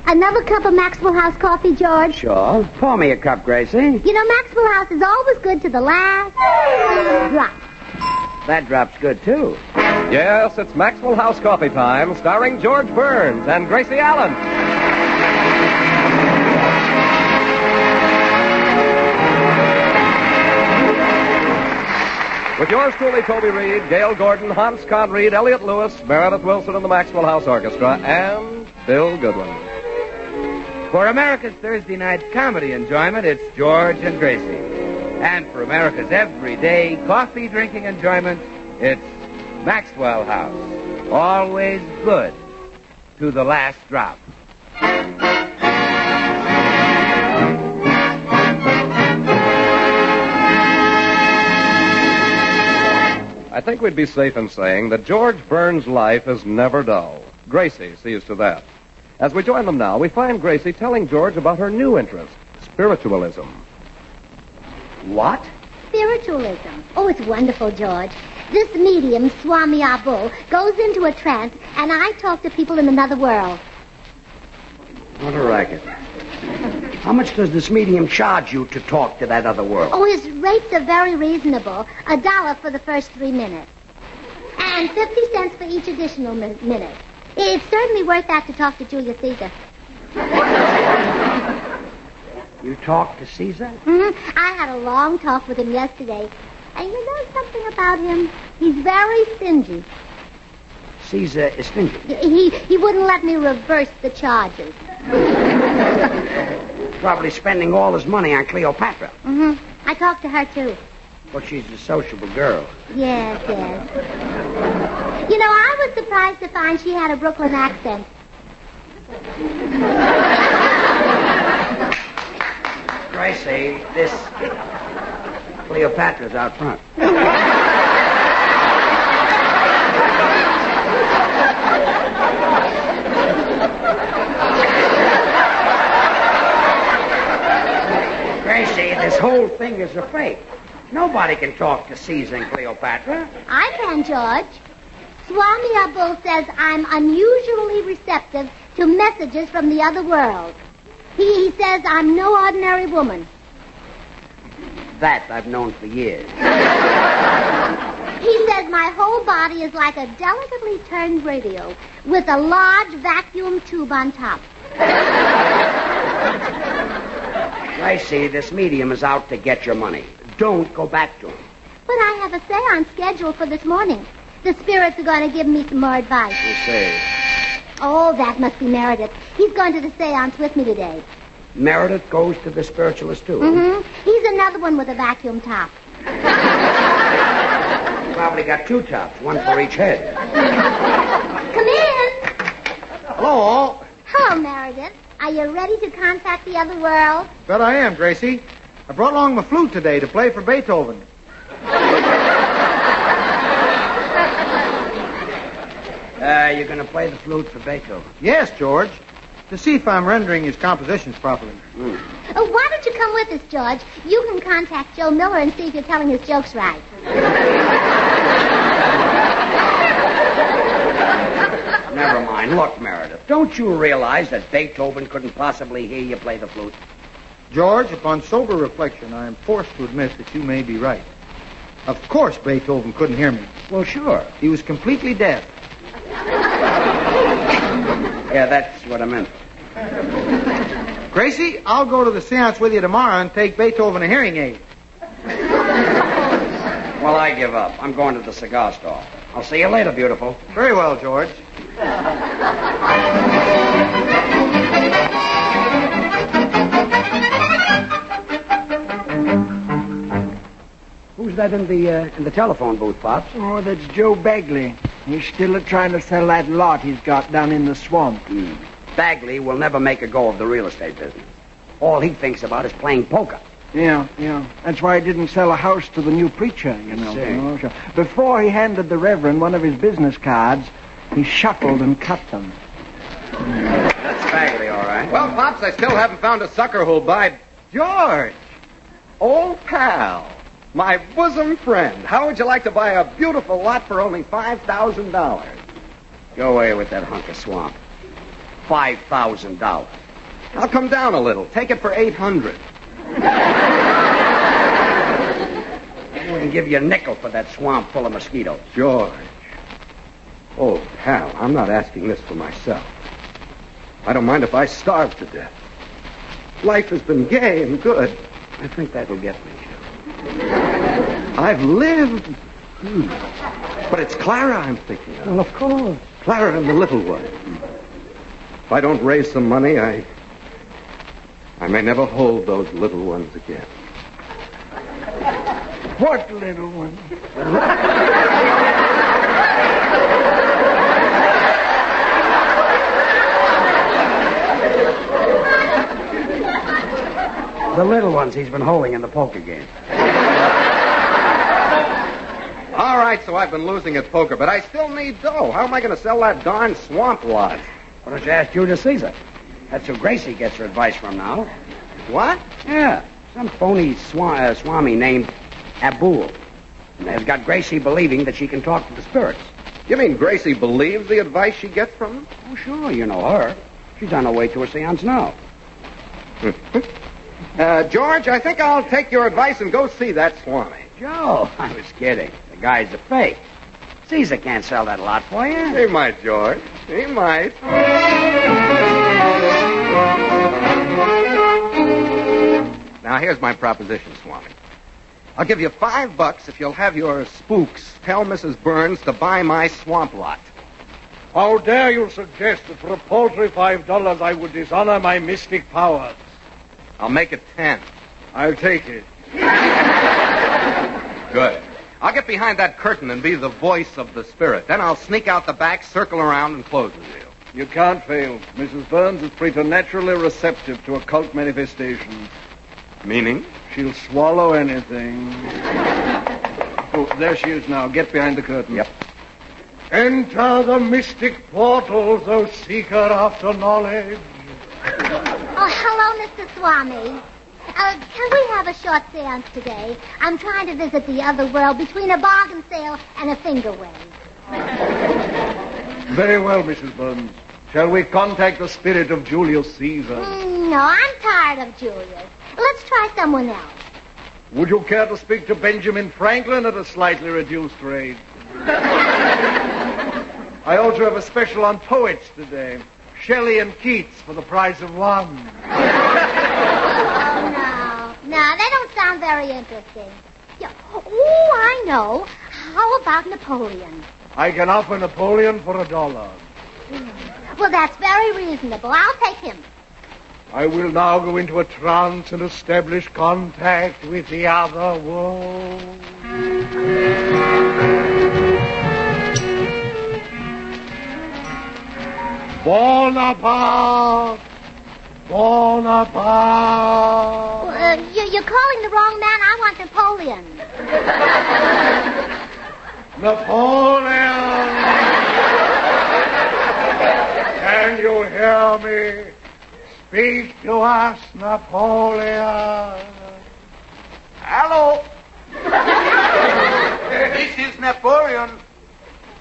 Another cup of Maxwell House coffee, George? Sure. Pour me a cup, Gracie. You know, Maxwell House is always good to the last drop. That drop's good, too. Yes, it's Maxwell House Coffee Time, starring George Burns and Gracie Allen. With yours truly, Toby Reed, Gail Gordon, Hans Conried, Elliot Lewis, Meredith Wilson and the Maxwell House Orchestra, and Bill Goodwin. For America's Thursday night comedy enjoyment, it's George and Gracie. And for America's everyday coffee-drinking enjoyment, it's Maxwell House. Always good to the last drop. I think we'd be safe in saying that George Burns' life is never dull. Gracie sees to that. As we join them now, we find Gracie telling George about her new interest, spiritualism. What? Spiritualism. Oh, it's wonderful, George. This medium, Swami Abul, goes into a trance, and I talk to people in another world. What a racket. How much does this medium charge you to talk to that other world? Oh, his rates are very reasonable. $1 for the first 3 minutes. And 50 cents for each additional minute. It's certainly worth that to talk to Julius Caesar. You talked to Caesar? Mm-hmm. I had a long talk with him yesterday. And you know something about him? He's very stingy. Caesar is stingy. He wouldn't let me reverse the charges. Probably spending all his money on Cleopatra. Mm-hmm. I talked to her, too. Well, she's a sociable girl. Yes. You know, I was surprised to find she had a Brooklyn accent. Gracie, this Cleopatra's out front. Gracie, this whole thing is a fake. Nobody can talk to Caesar and Cleopatra. I can, George. Swami Abul says I'm unusually receptive to messages from the other world. He says I'm no ordinary woman. That I've known for years. He says my whole body is like a delicately turned radio with a large vacuum tube on top. Gracie, this medium is out to get your money. Don't go back to him. But I have a seance scheduled for this morning. The spirits are going to give me some more advice. You say? Oh, that must be Meredith. He's going to the seance with me today. Meredith goes to the spiritualist, too? Mm-hmm. He's another one with a vacuum top. Probably got 2 tops, one for each head. Come in. Hello. Hello, Meredith. Are you ready to contact the other world? Bet I am, Gracie. I brought along my flute today to play for Beethoven. You're going to play the flute for Beethoven? Yes, George. To see if I'm rendering his compositions properly. Oh, why don't you come with us, George? You can contact Joe Miller and see if you're telling his jokes right. Never mind. Look, Meredith, don't you realize that Beethoven couldn't possibly hear you play the flute? George, upon sober reflection, I am forced to admit that you may be right. Of course Beethoven couldn't hear me. Well, sure. He was completely deaf. Yeah, that's what I meant. Gracie, I'll go to the seance with you tomorrow and take Beethoven a hearing aid. Well, I give up. I'm going to the cigar stall. I'll see you later, beautiful. Very well, George. Who's that in the telephone booth, Pops? Oh, that's Joe Bagley. He's still trying to sell that lot he's got down in the swamp. Bagley will never make a go of the real estate business. All he thinks about is playing poker. Yeah. That's why he didn't sell a house to the new preacher, you know. See. Before he handed the Reverend one of his business cards, he shuffled and cut them. That's Bagley, all right. Well, Pops, I still haven't found a sucker who'll buy... George! Old pal! My bosom friend. How would you like to buy a beautiful lot for only $5,000? Go away with that hunk of swamp. $5,000. I'll come down a little. Take it for $800. I wouldn't give you a nickel for that swamp full of mosquitoes. George. Oh, pal, I'm not asking this for myself. I don't mind if I starve to death. Life has been gay and good. I think that'll get me. I've lived. But it's Clara I'm thinking of. Well, of course. Clara and the little one. If I don't raise some money, I may never hold those little ones again. What little one? The little ones he's been holding in the poker game. All right, so I've been losing at poker, but I still need dough. How am I going to sell that darn swamp lot? Why don't you ask Julius Caesar? That's who Gracie gets her advice from now. What? Yeah, some phony swami named Abul. And has got Gracie believing that she can talk to the spirits. You mean Gracie believes the advice she gets from them? Oh, sure, you know her. She's on her way to a seance now. George, I think I'll take your advice and go see that swami. Joe, I was kidding. The guy's a fake. Caesar can't sell that lot for you. He might, George. He might. Now, here's my proposition, Swami. I'll give you $5 if you'll have your spooks tell Mrs. Burns to buy my swamp lot. How dare you suggest that for a paltry $5 I would dishonor my mystic powers? I'll make it 10. I'll take it. Good. I'll get behind that curtain and be the voice of the spirit. Then I'll sneak out the back, circle around, and close the deal. You can't fail. Mrs. Burns is preternaturally receptive to occult manifestations. Meaning? She'll swallow anything. Oh, there she is now. Get behind the curtain. Yep. Enter the mystic portals, O seeker after knowledge. Oh, hello, Mr. Swami. Can we have a short seance today? I'm trying to visit the other world between a bargain sale and a finger wave. Very well, Mrs. Burns. Shall we contact the spirit of Julius Caesar? No, I'm tired of Julius. Let's try someone else. Would you care to speak to Benjamin Franklin at a slightly reduced rate? I also have a special on poets today. Shelley and Keats for the price of one. No, they don't sound very interesting. Yeah. Oh, I know. How about Napoleon? I can offer Napoleon for $1. Well, that's very reasonable. I'll take him. I will now go into a trance and establish contact with the other world. Bonaparte! Bonaparte! You're calling the wrong man. I want Napoleon. Napoleon! Can you hear me? Speak to us, Napoleon. Hello. This is Napoleon.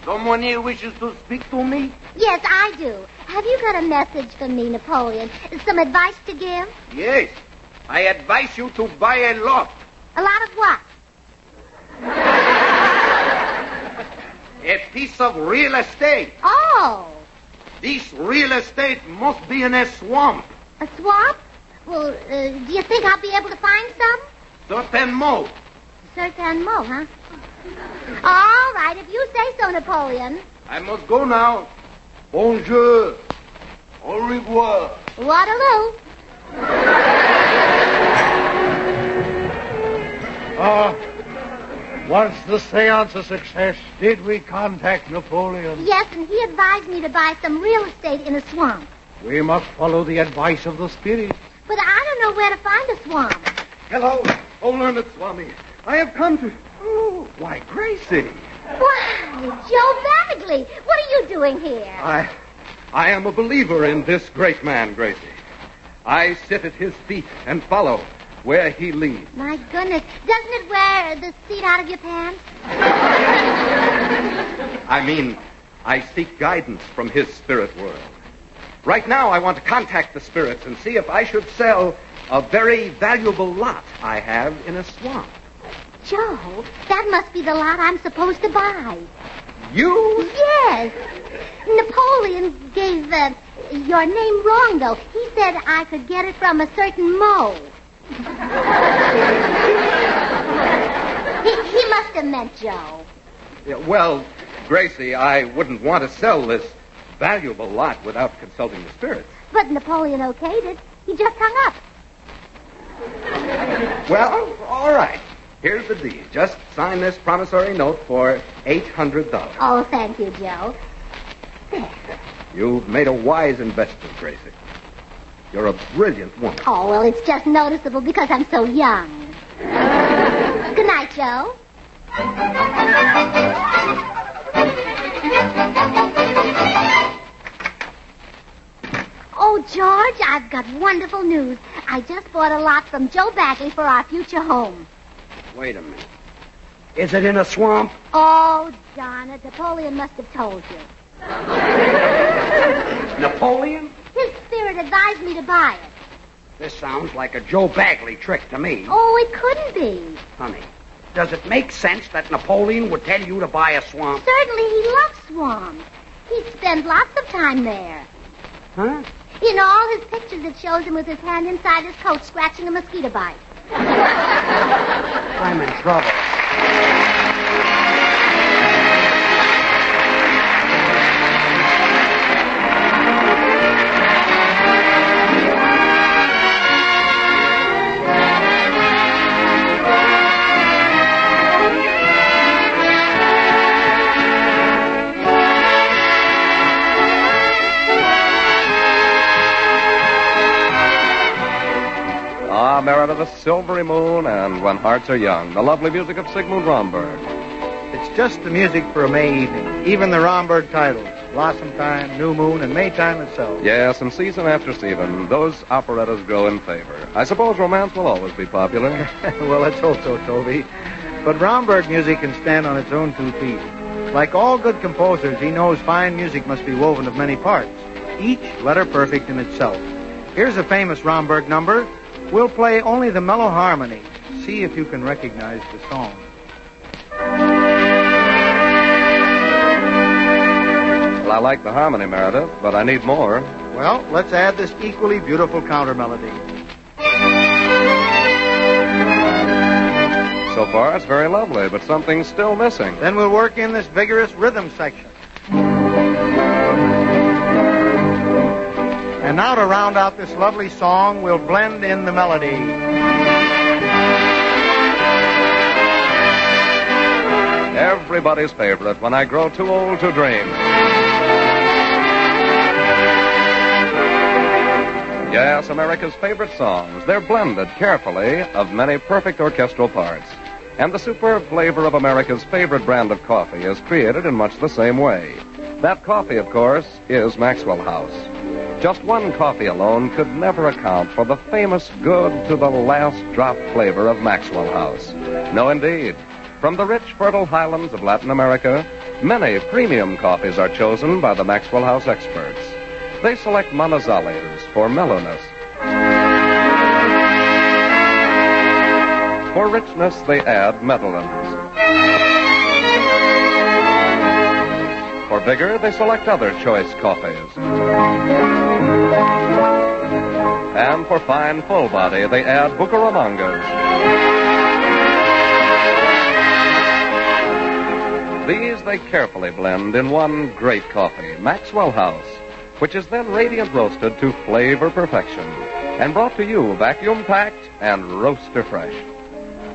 Someone here wishes to speak to me? Yes, I do. Have you got a message for me, Napoleon? Some advice to give? Yes. I advise you to buy a lot. A lot of what? A piece of real estate. Oh. This real estate must be in a swamp. A swamp? Well, do you think I'll be able to find some? Certainement. Certainement, huh? All right, if you say so, Napoleon. I must go now. Bonjour. Au revoir. Waterloo. Was the seance a success? Did we contact Napoleon? Yes, and he advised me to buy some real estate in a swamp. We must follow the advice of the spirit. But I don't know where to find a swamp. Hello, oh, learned Swami. I have come to... Oh, why, Gracie. Why, Joe Bagley, what are you doing here? I am a believer in this great man, Gracie. I sit at his feet and follow where he leads. My goodness, doesn't it wear the seat out of your pants? I mean, I seek guidance from his spirit world. Right now, I want to contact the spirits and see if I should sell a very valuable lot I have in a swamp. Joe, that must be the lot I'm supposed to buy. You? Yes. Napoleon gave your name wrong, though. He said I could get it from a certain mole. He must have meant Joe. Yeah, well, Gracie, I wouldn't want to sell this valuable lot without consulting the spirits. But Napoleon okayed it. He just hung up. Well, all right. Here's the deal. Just sign this promissory note for $800. Oh, thank you, Joe. There. You've made a wise investment, Gracie. You're a brilliant woman. Oh, well, it's just noticeable because I'm so young. Good night, Joe. Oh, George, I've got wonderful news. I just bought a lot from Joe Bagley for our future home. Wait a minute. Is it in a swamp? Oh, darn it. Napoleon must have told you. Napoleon? His spirit advised me to buy it. This sounds like a Joe Bagley trick to me. Oh, it couldn't be. Honey, does it make sense that Napoleon would tell you to buy a swamp? Certainly he loves swamps. He spends lots of time there. Huh? In all his pictures, it shows him with his hand inside his coat scratching a mosquito bite. I'm in trouble. Merit of the Silvery Moon and When Hearts Are Young, the lovely music of Sigmund Romberg. It's just the music for a May evening. Even the Romberg titles, Blossom Time, New Moon, and Maytime itself. Yes, and season after season, those operettas grow in favor. I suppose romance will always be popular. Well, let's hope so, Toby. But Romberg music can stand on its own 2 feet. Like all good composers, he knows fine music must be woven of many parts, each letter perfect in itself. Here's a famous Romberg number. We'll play only the mellow harmony. See if you can recognize the song. Well, I like the harmony, Meredith, but I need more. Well, let's add this equally beautiful counter melody. So far, it's very lovely, but something's still missing. Then we'll work in this vigorous rhythm section. And now to round out this lovely song, we'll blend in the melody. Everybody's favorite, When I Grow Too Old to Dream. Yes, America's favorite songs. They're blended carefully of many perfect orchestral parts. And the superb flavor of America's favorite brand of coffee is created in much the same way. That coffee, of course, is Maxwell House. Just one coffee alone could never account for the famous good to the last drop flavor of Maxwell House. No, indeed. From the rich, fertile highlands of Latin America, many premium coffees are chosen by the Maxwell House experts. They select Manizales for mellowness. For richness, they add Medellins. For vigor, they select other choice coffees. And for fine, full body, they add Bucaramangas. These they carefully blend in one great coffee, Maxwell House, which is then radiant roasted to flavor perfection and brought to you vacuum-packed and roaster fresh.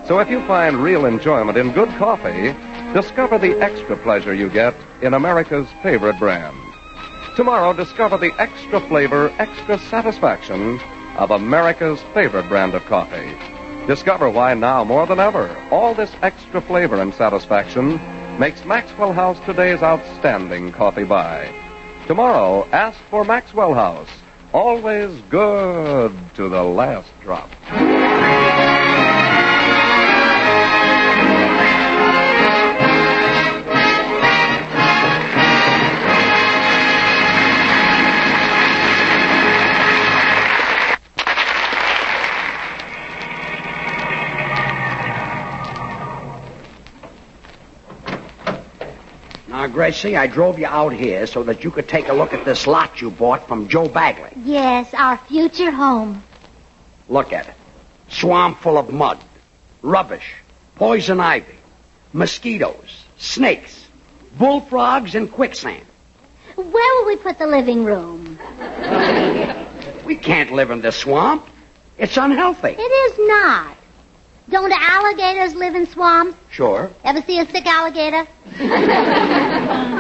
So if you find real enjoyment in good coffee, discover the extra pleasure you get in America's favorite brand. Tomorrow, discover the extra flavor, extra satisfaction of America's favorite brand of coffee. Discover why now more than ever, all this extra flavor and satisfaction makes Maxwell House today's outstanding coffee buy. Tomorrow, ask for Maxwell House. Always good to the last drop. Gracie, I drove you out here so that you could take a look at this lot you bought from Joe Bagley. Yes, our future home. Look at it. Swamp full of mud, rubbish, poison ivy, mosquitoes, snakes, bullfrogs, and quicksand. Where will we put the living room? We can't live in this swamp. It's unhealthy. It is not. Don't alligators live in swamps? Sure. Ever see a sick alligator?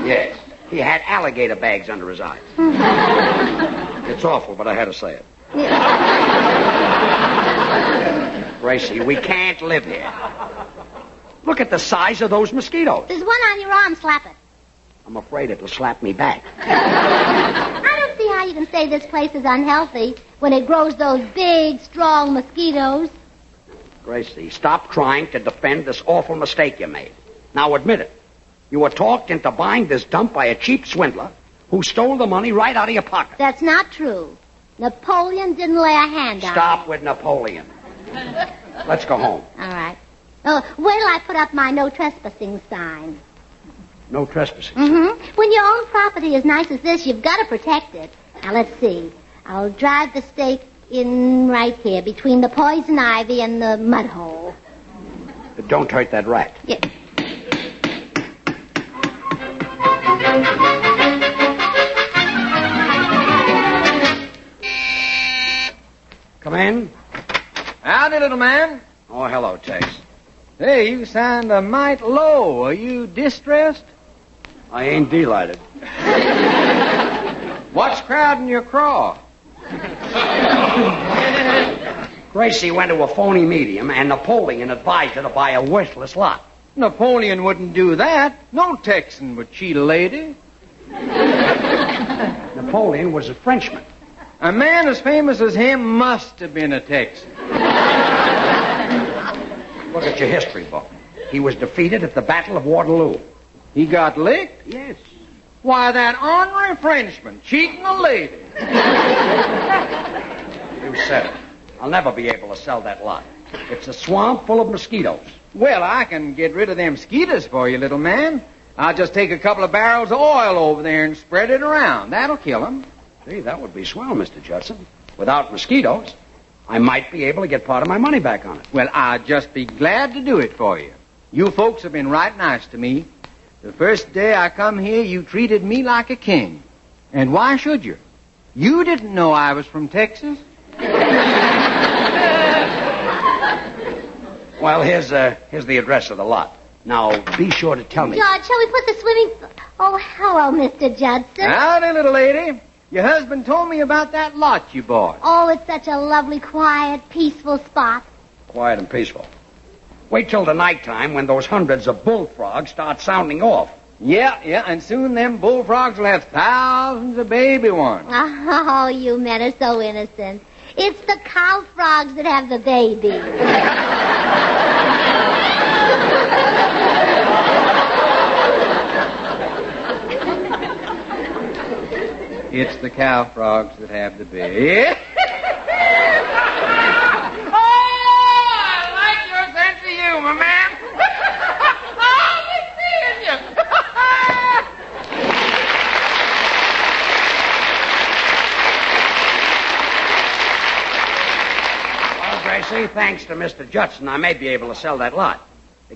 Yes. He had alligator bags under his eyes. It's awful, but I had to say it. Gracie, we can't live here. Look at the size of those mosquitoes. There's one on your arm. Slap it. I'm afraid it'll slap me back. I don't see how you can say this place is unhealthy when it grows those big, strong mosquitoes. Gracie, stop trying to defend this awful mistake you made. Now admit it. You were talked into buying this dump by a cheap swindler who stole the money right out of your pocket. That's not true. Napoleon didn't lay a hand on Stop me. with Napoleon. Let's go home. All right. Oh, wait till I put up my no trespassing sign. No trespassing. Mm-hmm. When your own property is nice as this, you've got to protect it. Now, let's see. I'll drive the stake in right here between the poison ivy and the mud hole. But don't hurt that rat. Yeah. Come in. Howdy, little man. Oh, hello, Tex. Hey, you sound a mite low. Are you distressed? I ain't delighted. What's crowding your craw? Gracie went to a phony medium, and Napoleon advised her to buy a worthless lot. Napoleon wouldn't do that. No Texan would cheat a lady. Napoleon was a Frenchman. A man as famous as him must have been a Texan. Look at your history book. He was defeated at the Battle of Waterloo. He got licked? Yes. Why, that ornery Frenchman cheating a lady. You said it. I'll never be able to sell that lot. It's a swamp full of mosquitoes. Well, I can get rid of them mosquitoes for you, little man. I'll just take a couple of barrels of oil over there and spread it around. That'll kill them. Gee, that would be swell, Mr. Judson. Without mosquitoes, I might be able to get part of my money back on it. Well, I'd just be glad to do it for you. You folks have been right nice to me. The first day I come here, you treated me like a king. And why should you? You didn't know I was from Texas. Well, here's the address of the lot. Now, be sure to tell me. George, shall we put the swimming... Oh, hello, Mr. Judson. Howdy, little lady. Your husband told me about that lot you bought. Oh, it's such a lovely, quiet, peaceful spot. Quiet and peaceful. Wait till the nighttime when those hundreds of bullfrogs start sounding off. Yeah, and soon them bullfrogs will have thousands of baby ones. Oh, you men are so innocent. It's the cow frogs that have the babies. It's the cow frogs that have the baby. Oh, I like your sense of humor, man. I'll be seeing you. Well, Gracie, thanks to Mr. Judson, I may be able to sell that lot.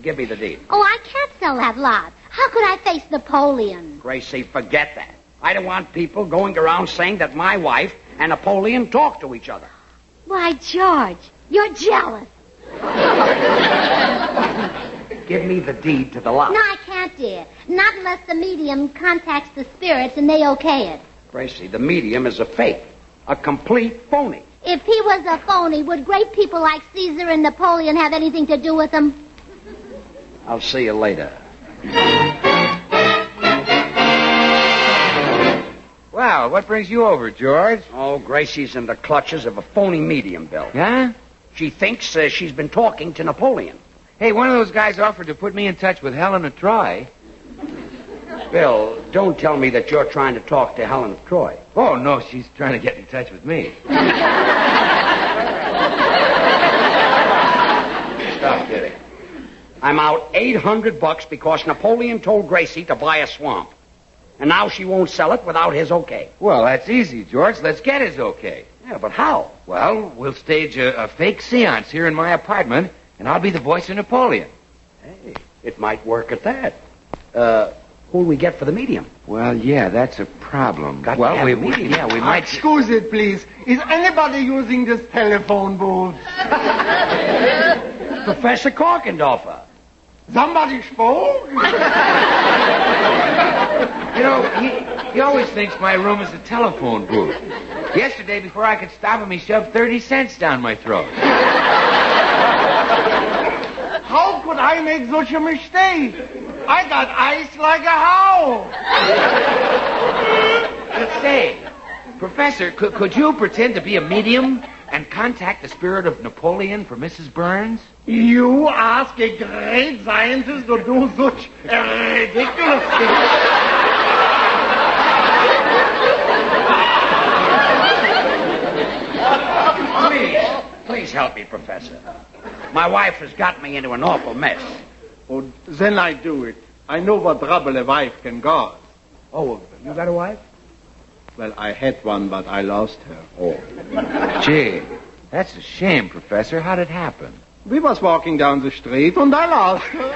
Give me the deed. Oh, I can't sell that lot. How could I face Napoleon? Gracie, forget that. I don't want people going around saying that my wife and Napoleon talk to each other. Why, George, you're jealous. Give me the deed to the lot. No, I can't, dear. Not unless the medium contacts the spirits and they okay it. Gracie, the medium is a fake. A complete phony. If he was a phony, would great people like Caesar and Napoleon have anything to do with him? I'll see you later. Well, what brings you over, George? Oh, Gracie's in the clutches of a phony medium, Bill. Yeah? She thinks she's been talking to Napoleon. Hey, one of those guys offered to put me in touch with Helen of Troy. Bill, don't tell me that you're trying to talk to Helen of Troy. Oh, no, she's trying to get in touch with me. Stop kidding. I'm out $800 because Napoleon told Gracie to buy a swamp. And now she won't sell it without his okay. Well, that's easy, George. Let's get his okay. Yeah, but how? Well, we'll stage a fake seance here in my apartment, and I'll be the voice of Napoleon. Hey, it might work at that. Who'll we get for the medium? Well, yeah, that's a problem. Got to well, have we a medium. yeah, we might. Excuse it, please. Is anybody using this telephone booth? Professor Korkendorfer. Somebody spoke? You know, he always thinks my room is a telephone booth. Yesterday, before I could stop him, he shoved 30 cents down my throat. How could I make such a mistake? I got eyes like a howl. Say, Professor, could you pretend to be a medium and contact the spirit of Napoleon for Mrs. Burns? You ask a great scientist to do such a ridiculous thing. Please help me, Professor. My wife has got me into an awful mess. Oh, then I do it. I know what trouble a wife can cause. Oh, you got a wife? Well, I had one, but I lost her. Oh. Gee, that's a shame, Professor. How'd it happen? We was walking down the street and I lost her.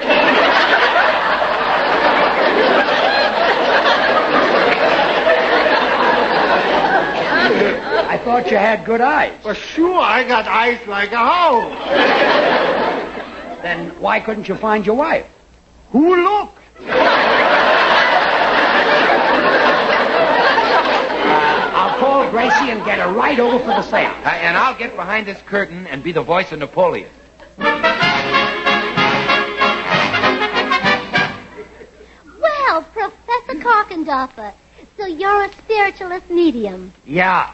I thought you had good eyes. Well, sure, I got eyes like a howl. Then why couldn't you find your wife? Who looked? I'll call Gracie and get her right over for the seance. And I'll get behind this curtain and be the voice of Napoleon. Well, Professor Korkendorfer, so you're a spiritualist medium. Yeah.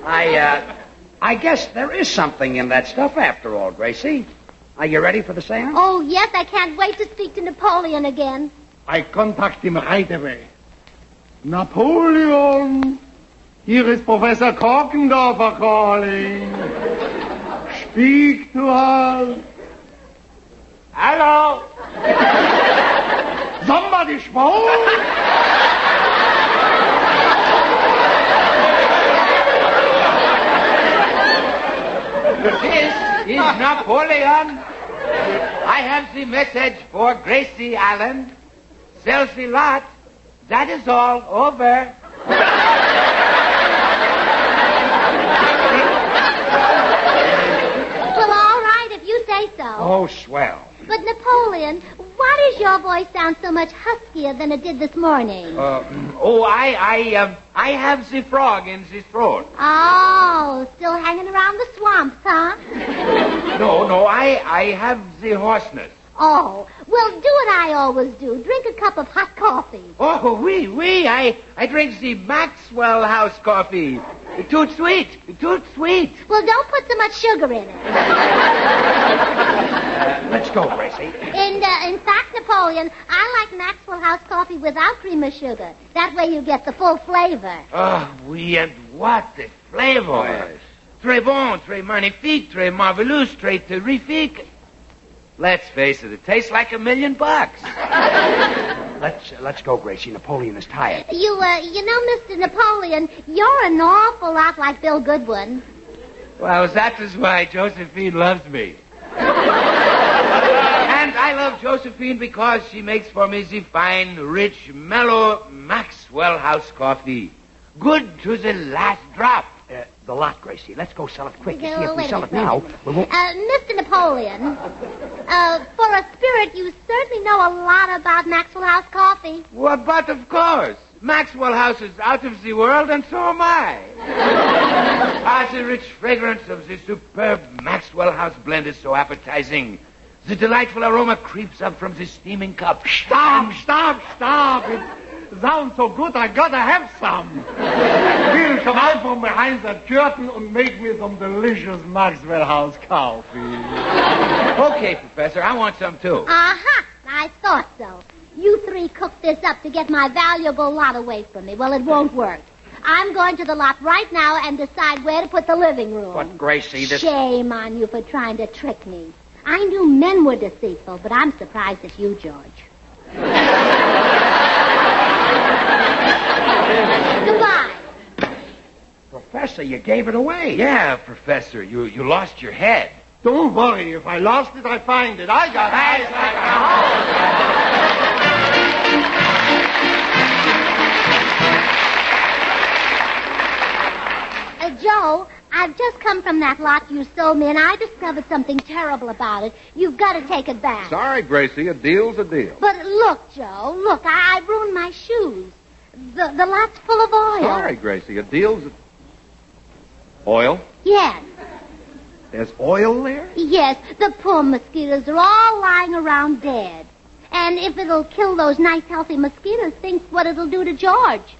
I guess there is something in that stuff after all, Gracie. Are you ready for the seance? Oh, yes, I can't wait to speak to Napoleon again. I contact him right away. Napoleon, here is Professor Korkendorfer calling. Speak to us. Hello? Somebody spoke? This is Napoleon. I have the message for Gracie Allen. Sells the lot. That is all. Over. Well, all right, if you say so. Oh, swell. But, Napoleon, why does your voice sound so much huskier than it did this morning? I have the frog in the throat. Oh, still hanging around the swamps, huh? No, I have the hoarseness. Oh, well, do what I always do. Drink a cup of hot coffee. Oh, oui. I drink the Maxwell House coffee. Too sweet. Well, don't put so much sugar in it. Let's go, Gracie. In fact, Napoleon, I like Maxwell House coffee without cream or sugar. That way you get the full flavor. Oh, oui, and what a flavor. Oh, yes. Très bon, très magnifique, très marvelous, très terrifique. Let's face it tastes like $1 million. Let's go, Gracie. Napoleon is tired. You know, Mr. Napoleon, you're an awful lot like Bill Goodwin. Well, that is why Josephine loves me. And I love Josephine because she makes for me the fine, rich, mellow Maxwell House coffee. Good to the last drop. The lot, Gracie. Let's go sell it quick. You Okay, see, well, if we wait sell a it minute. now, we won't... Mr. Napoleon, for a spirit, you certainly know a lot about Maxwell House coffee. Well, but of course. Maxwell House is out of the world, and so am I. The rich fragrance of the superb Maxwell House blend is so appetizing. The delightful aroma creeps up from the steaming cup. Stop. It sounds so good, I gotta have some. We'll come out from behind the curtain and make me some delicious Maxwell House coffee. Okay, Professor, I want some too. Uh-huh. I thought so. You three cooked this up to get my valuable lot away from me. Well, it won't work. I'm going to the lot right now and decide where to put the living room. But, Gracie, this... Shame on you for trying to trick me. I knew men were deceitful, but I'm surprised at you, George. Goodbye. Professor, you gave it away. Yeah, Professor, you lost your head. Don't worry. If I lost it, I find it. I got eyes like a house. Joe, I've just come from that lot you sold me, and I discovered something terrible about it. You've got to take it back. Sorry, Gracie, a deal's a deal. But look, Joe, look, I ruined my shoes. The lot's full of oil. Sorry, Gracie, a deal's a... Oil? Yes. There's oil there? Yes, the poor mosquitoes are all lying around dead. And if it'll kill those nice, healthy mosquitoes, think what it'll do to George.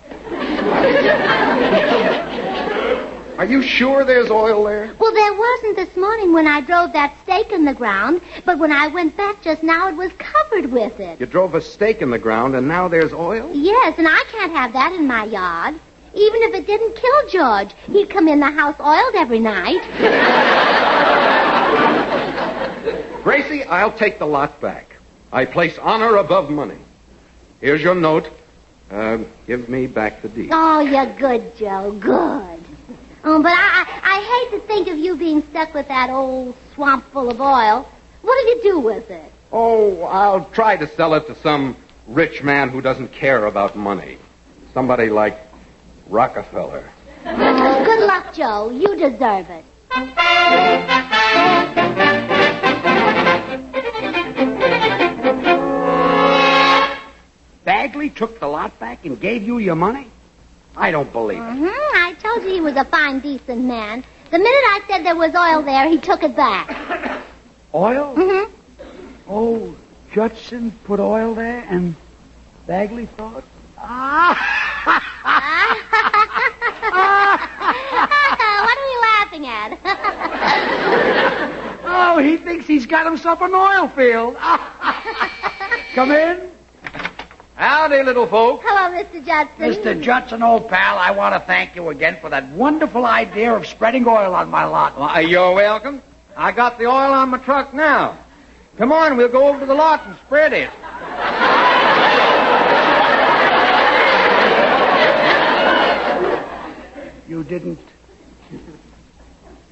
Are you sure there's oil there? Well, there wasn't this morning when I drove that stake in the ground, but when I went back just now, it was covered with it. You drove a stake in the ground, and now there's oil? Yes, and I can't have that in my yard. Even if it didn't kill George, he'd come in the house oiled every night. Gracie, I'll take the lot back. I place honor above money. Here's your note. Give me back the deed. Oh, you're good, Joe, good. Oh, but I hate to think of you being stuck with that old swamp full of oil. What'll you do with it? Oh, I'll try to sell it to some rich man who doesn't care about money. Somebody like Rockefeller. Oh, good luck, Joe. You deserve it. Bagley took the lot back and gave you your money? I don't believe it. I told you he was a fine, decent man. The minute I said there was oil there, he took it back. Oil? Oh, Judson put oil there and Bagley thought... What are you laughing at? Oh, he thinks he's got himself an oil field. Come in. Howdy, little folks. Hello, Mr. Judson. Mr. Judson, old pal, I want to thank you again for that wonderful idea of spreading oil on my lot. Well, you're welcome. I got the oil on my truck now. Come on, we'll go over to the lot and spread it. You didn't.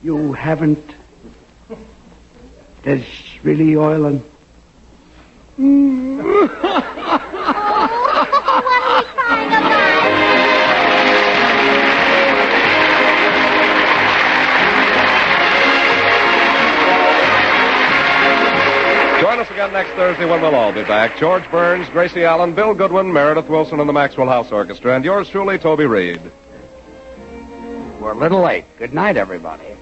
You haven't. There's really oil and... What are we crying about? Join us again next Thursday when we'll all be back. George Burns, Gracie Allen, Bill Goodwin, Meredith Wilson, and the Maxwell House Orchestra. And yours truly, Toby Reed. We're a little late. Good night, everybody.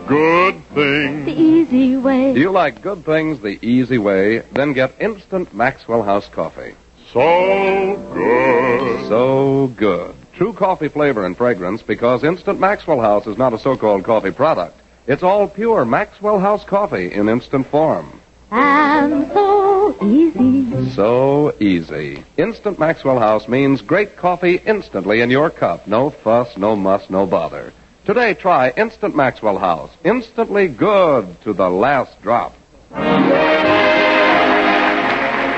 Good things. The easy way. Do you like good things the easy way? Then get instant Maxwell House coffee. So good. So good. True coffee flavor and fragrance because instant Maxwell House is not a so-called coffee product. It's all pure Maxwell House coffee in instant form. And so easy. So easy. Instant Maxwell House means great coffee instantly in your cup. No fuss, no muss, no bother. Today, try Instant Maxwell House. Instantly good to the last drop.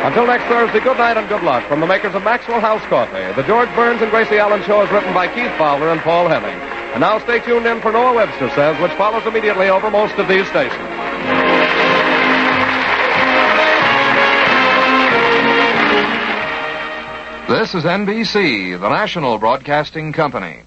Until next Thursday, good night and good luck from the makers of Maxwell House Coffee. The George Burns and Gracie Allen Show is written by Keith Fowler and Paul Hemming. And now stay tuned in for Noah Webster Says, which follows immediately over most of these stations. This is NBC, the national broadcasting company.